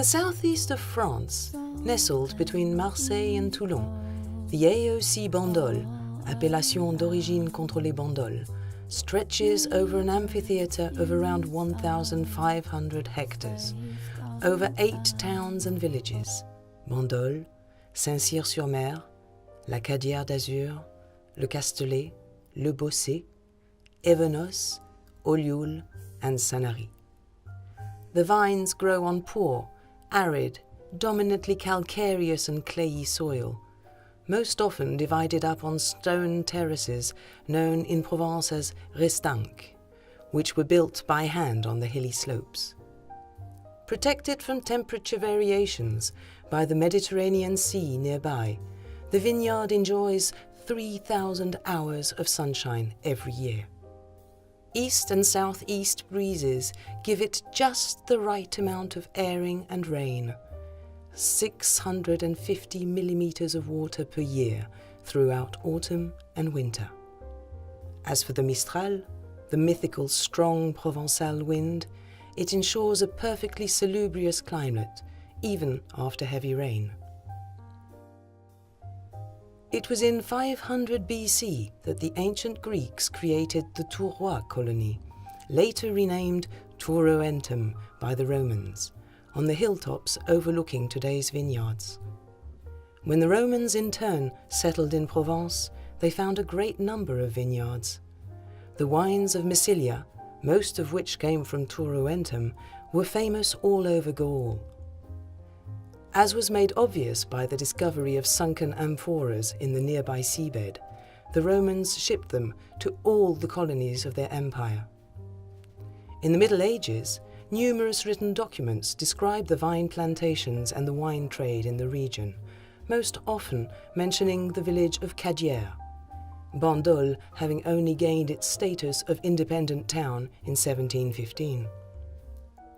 the southeast of France, nestled between Marseille and Toulon, the AOC Bandol, Appellation d'origine contrôlée Bandol, stretches over an amphitheatre of around 1,500 hectares, over 8 towns and villages: Bandol, Saint-Cyr-sur-Mer, la Cadière d'Azur, le Castellet, le Bossé, Evenos, Olioul, and Sanary. The vines grow on poor, arid, dominantly calcareous and clayey soil, most often divided up on stone terraces known in Provence as restanques, which were built by hand on the hilly slopes. Protected from temperature variations by the Mediterranean Sea nearby, the vineyard enjoys 3,000 hours of sunshine every year. East and southeast breezes give it just the right amount of airing and rain, 650 millimeters of water per year throughout autumn and winter. As for the Mistral, the mythical strong Provençal wind, it ensures a perfectly salubrious climate, even after heavy rain. It was in 500 BC that the ancient Greeks created the Tourois colony, later renamed Touroentum by the Romans, on the hilltops overlooking today's vineyards. When the Romans in turn settled in Provence, they found a great number of vineyards. The wines of Massilia, most of which came from Touroentum, were famous all over Gaul. As was made obvious by the discovery of sunken amphoras in the nearby seabed, the Romans shipped them to all the colonies of their empire. In the Middle Ages, numerous written documents describe the vine plantations and the wine trade in the region, most often mentioning the village of Cadière, Bandol having only gained its status of independent town in 1715.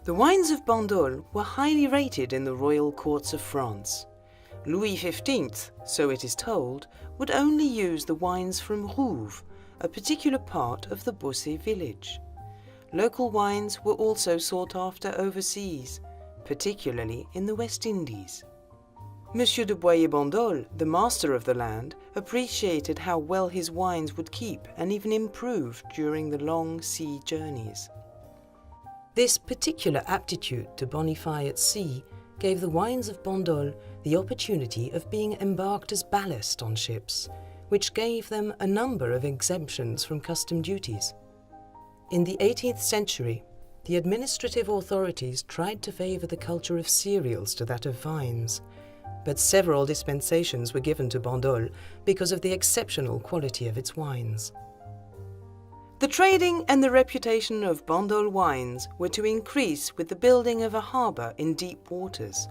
The wines of Bandol were highly rated in the royal courts of France. Louis XV, so it is told, would only use the wines from Rouve, a particular part of the Bossé village. Local wines were also sought after overseas, particularly in the West Indies. Monsieur de Boyer-Bandol, the master of the land, appreciated how well his wines would keep and even improve during the long sea journeys. This particular aptitude to bonify at sea gave the wines of Bandol the opportunity of being embarked as ballast on ships, which gave them a number of exemptions from custom duties. In the 18th century, the administrative authorities tried to favour the culture of cereals to that of vines, but several dispensations were given to Bandol because of the exceptional quality of its wines. The trading and the reputation of Bandol wines were to increase with the building of a harbour in deep waters.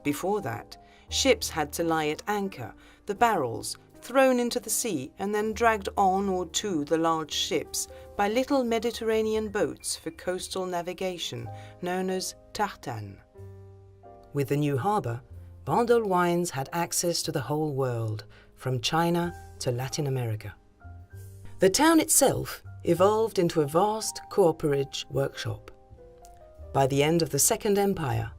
Before that, ships had to lie at anchor, the barrels thrown into the sea and then dragged on or to the large ships by little Mediterranean boats for coastal navigation known as tartanes. With the new harbour, Bandol wines had access to the whole world, from China to Latin America. The town itself evolved into a vast cooperage workshop. By the end of the Second Empire,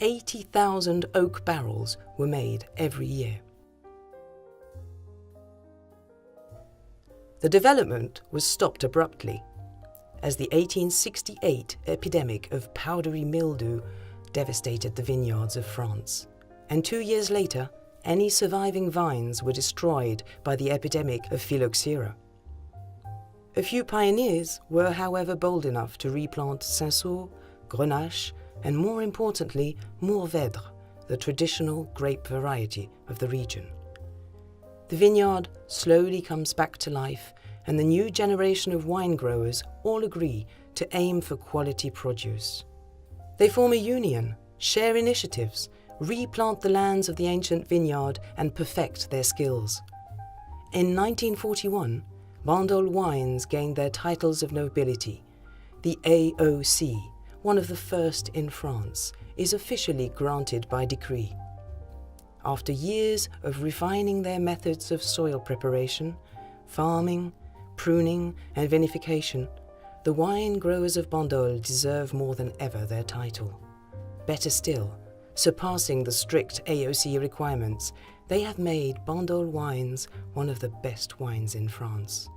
80,000 oak barrels were made every year. The development was stopped abruptly, as the 1868 epidemic of powdery mildew devastated the vineyards of France, and 2 years later, any surviving vines were destroyed by the epidemic of phylloxera. A few pioneers were, however, bold enough to replant Cinsault, Grenache, and more importantly, Mourvèdre, the traditional grape variety of the region. The vineyard slowly comes back to life, and the new generation of wine growers all agree to aim for quality produce. They form a union, share initiatives, replant the lands of the ancient vineyard, and perfect their skills. In 1941, Bandol wines gained their titles of nobility. The AOC, one of the first in France, is officially granted by decree. After years of refining their methods of soil preparation, farming, pruning, and vinification, the wine growers of Bandol deserve more than ever their title. Better still, surpassing the strict AOC requirements, they have made Bandol wines one of the best wines in France.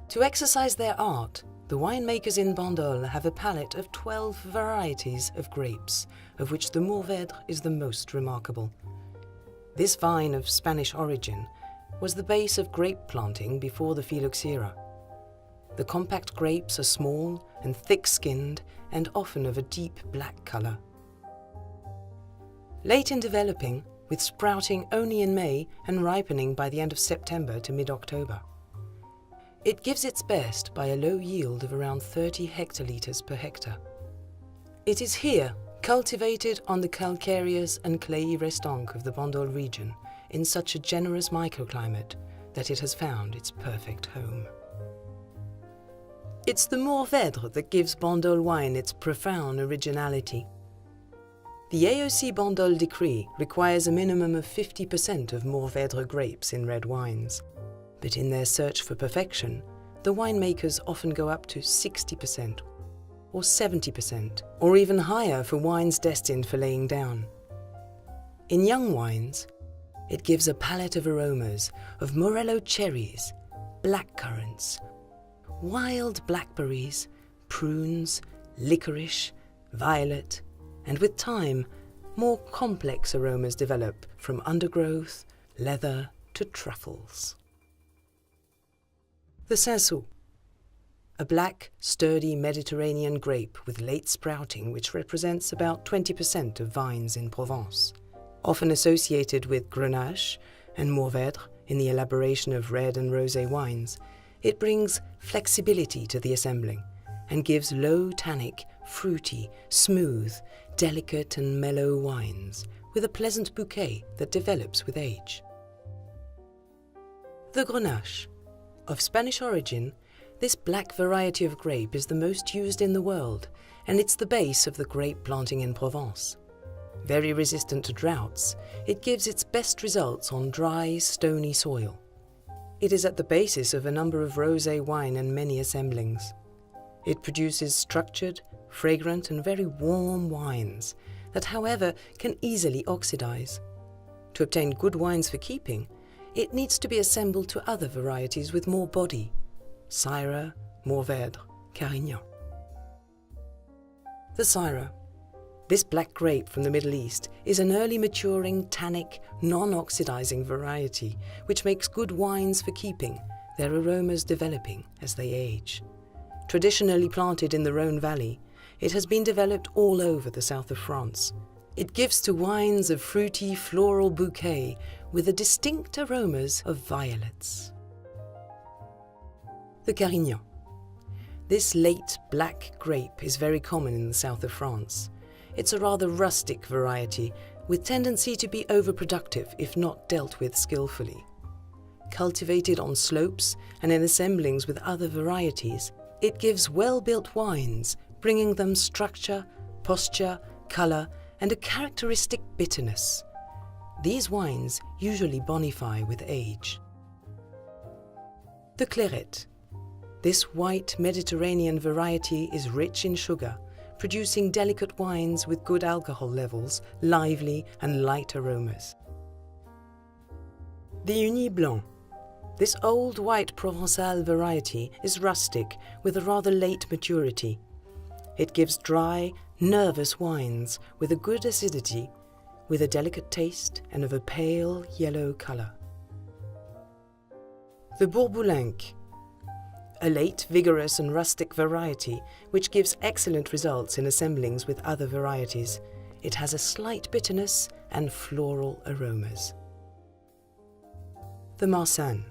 To exercise their art, the winemakers in Bandol have a palette of 12 varieties of grapes, of which the Mourvèdre is the most remarkable. This vine of Spanish origin was the base of grape planting before the phylloxera. The compact grapes are small and thick-skinned and often of a deep black colour. Late in developing, with sprouting only in May and ripening by the end of September to mid-October. It gives its best by a low yield of around 30 hectolitres per hectare. It is here cultivated on the calcareous and clayey Restanques of the Bandol region in such a generous microclimate that it has found its perfect home. It's the Mourvèdre that gives Bandol wine its profound originality. The AOC Bandol decree requires a minimum of 50% of Mourvèdre grapes in red wines. But in their search for perfection, the winemakers often go up to 60% or 70% or even higher for wines destined for laying down. In young wines, it gives a palette of aromas of morello cherries, blackcurrants, wild blackberries, prunes, licorice, violet, and with time, more complex aromas develop from undergrowth, leather to truffles. The Cinsault, a black, sturdy Mediterranean grape with late sprouting which represents about 20% of vines in Provence, often associated with Grenache and Mourvèdre in the elaboration of red and rosé wines. It brings flexibility to the assembling and gives low tannic, fruity, smooth, delicate and mellow wines with a pleasant bouquet that develops with age. The Grenache. Of Spanish origin, this black variety of grape is the most used in the world, and it's the base of the grape planting in Provence. Very resistant to droughts, it gives its best results on dry, stony soil. It is at the basis of a number of rosé wine and many assemblings. It produces structured, fragrant and very warm wines that, however, can easily oxidize. To obtain good wines for keeping, it needs to be assembled to other varieties with more body: Syrah, Mourvèdre, Carignan. The Syrah. This black grape from the Middle East is an early maturing, tannic, non-oxidizing variety which makes good wines for keeping, their aromas developing as they age. Traditionally planted in the Rhône Valley, it has been developed all over the south of France. It gives to wines a fruity floral bouquet with the distinct aromas of violets. The Carignan. This late black grape is very common in the south of France. It's a rather rustic variety with tendency to be overproductive if not dealt with skillfully. Cultivated on slopes and in assemblings with other varieties, it gives well-built wines, bringing them structure, posture, colour, and a characteristic bitterness. These wines usually bonify with age. The Clairette. This white Mediterranean variety is rich in sugar, producing delicate wines with good alcohol levels, lively and light aromas. The Uni Blanc. This old white Provençal variety is rustic with a rather late maturity. It gives dry, nervous wines with a good acidity, with a delicate taste and of a pale yellow colour. The Bourboulenc. A late, vigorous and rustic variety which gives excellent results in assemblings with other varieties. It has a slight bitterness and floral aromas. The Marsanne.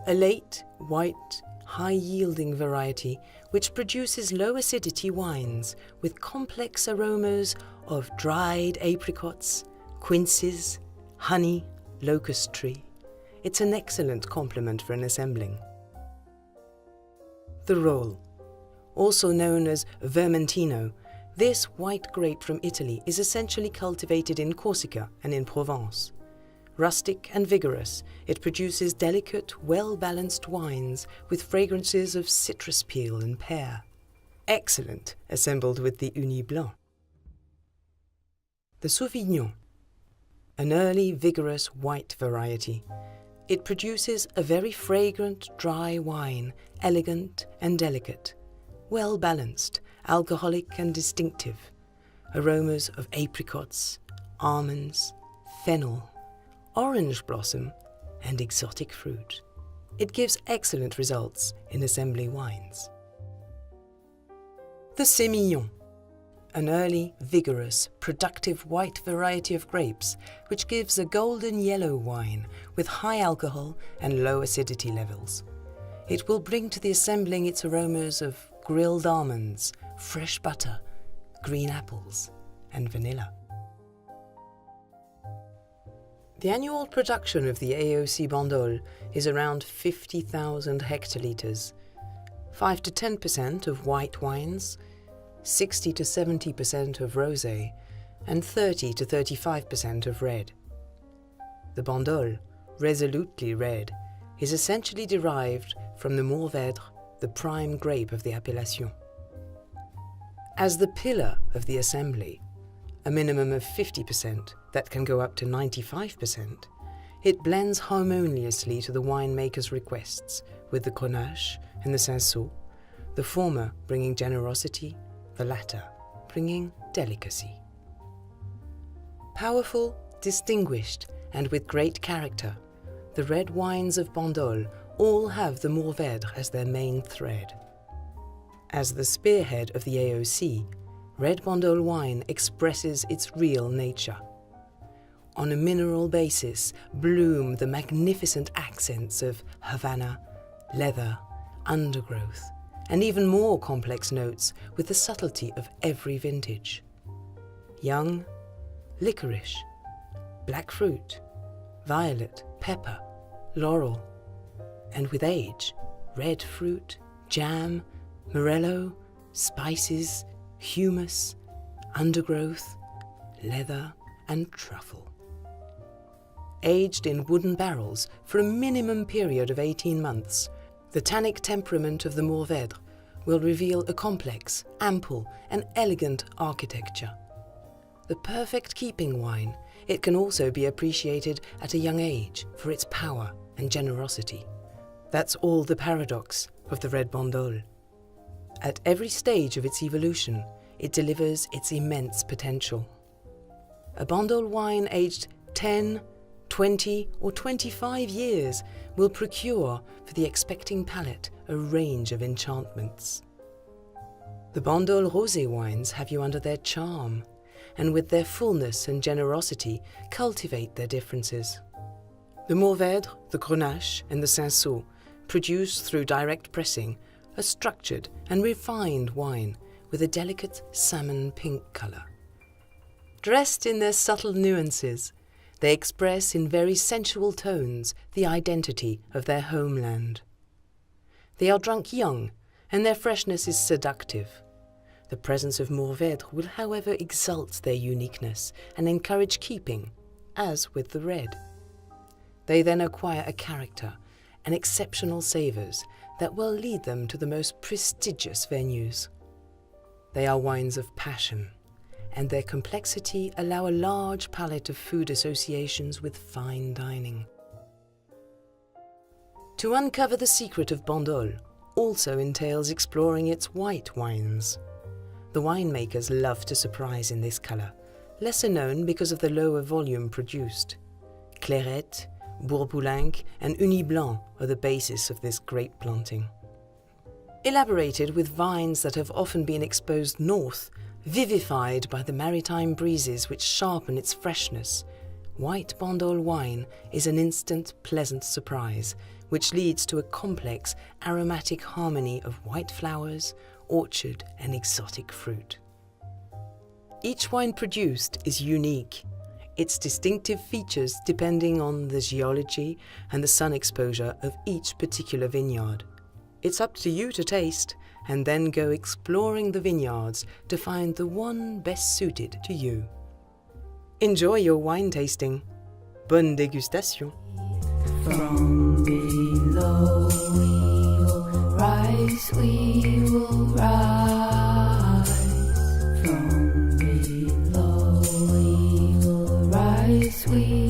A late, white, high-yielding variety which produces low acidity wines with complex aromas of dried apricots, quinces, honey, locust tree. It's an excellent complement for an assembling. The Rolle. Also known as Vermentino, this white grape from Italy is essentially cultivated in Corsica and in Provence. Rustic and vigorous, it produces delicate, well-balanced wines with fragrances of citrus peel and pear. Excellent, assembled with the Uni Blanc. The Sauvignon, an early, vigorous white variety. It produces a very fragrant, dry wine, elegant and delicate, well-balanced, alcoholic and distinctive. Aromas of apricots, almonds, fennel, orange blossom, and exotic fruit. It gives excellent results in assembly wines. The Sémillon, an early, vigorous, productive white variety of grapes which gives a golden yellow wine with high alcohol and low acidity levels. It will bring to the assembling its aromas of grilled almonds, fresh butter, green apples, and vanilla. The annual production of the AOC Bandol is around 50,000 hectolitres, 5 to 10% of white wines, 60 to 70% of rosé, and 30 to 35% of red. The Bandol, resolutely red, is essentially derived from the Mourvèdre, the prime grape of the appellation. As the pillar of the assembly, a minimum of 50% that can go up to 95%, it blends harmoniously to the winemaker's requests with the Grenache and the Cinsault, the former bringing generosity, the latter bringing delicacy. Powerful, distinguished, and with great character, the red wines of Bandol all have the Mourvèdre as their main thread. As the spearhead of the AOC, red Bandol wine expresses its real nature. On a mineral basis bloom the magnificent accents of Havana, leather, undergrowth, and even more complex notes with the subtlety of every vintage. Young, licorice, black fruit, violet, pepper, laurel, and with age, red fruit, jam, morello, spices, humus, undergrowth, leather, and truffle. Aged in wooden barrels for a minimum period of 18 months, the tannic temperament of the Mourvèdre will reveal a complex, ample, and elegant architecture. The perfect keeping wine, it can also be appreciated at a young age for its power and generosity. That's all the paradox of the red Bandol. At every stage of its evolution, it delivers its immense potential. A Bandol wine aged 10, 20 or 25 years will procure for the expecting palate a range of enchantments. The Bandol rosé wines have you under their charm, and with their fullness and generosity cultivate their differences. The Mourvèdre, the Grenache and the Cinsault produce through direct pressing a structured and refined wine with a delicate salmon pink colour. Dressed in their subtle nuances, they express in very sensual tones the identity of their homeland. They are drunk young, and their freshness is seductive. The presence of Mourvèdre will, however, exalt their uniqueness and encourage keeping, as with the red. They then acquire a character and exceptional savours that will lead them to the most prestigious venues. They are wines of passion, and their complexity allow a large palette of food associations with fine dining. To uncover the secret of Bandol also entails exploring its white wines. The winemakers love to surprise in this colour, lesser known because of the lower volume produced. Clairette, Bourboulenc and Uni Blanc are the basis of this grape planting. Elaborated with vines that have often been exposed north, vivified by the maritime breezes which sharpen its freshness, white Bandol wine is an instant pleasant surprise, which leads to a complex aromatic harmony of white flowers, orchard and exotic fruit. Each wine produced is unique, its distinctive features depending on the geology and the sun exposure of each particular vineyard. It's up to you to taste and then go exploring the vineyards to find the one best suited to you. Enjoy your wine tasting. Bonne dégustation. From below we will rise, we will rise. From below we will rise, we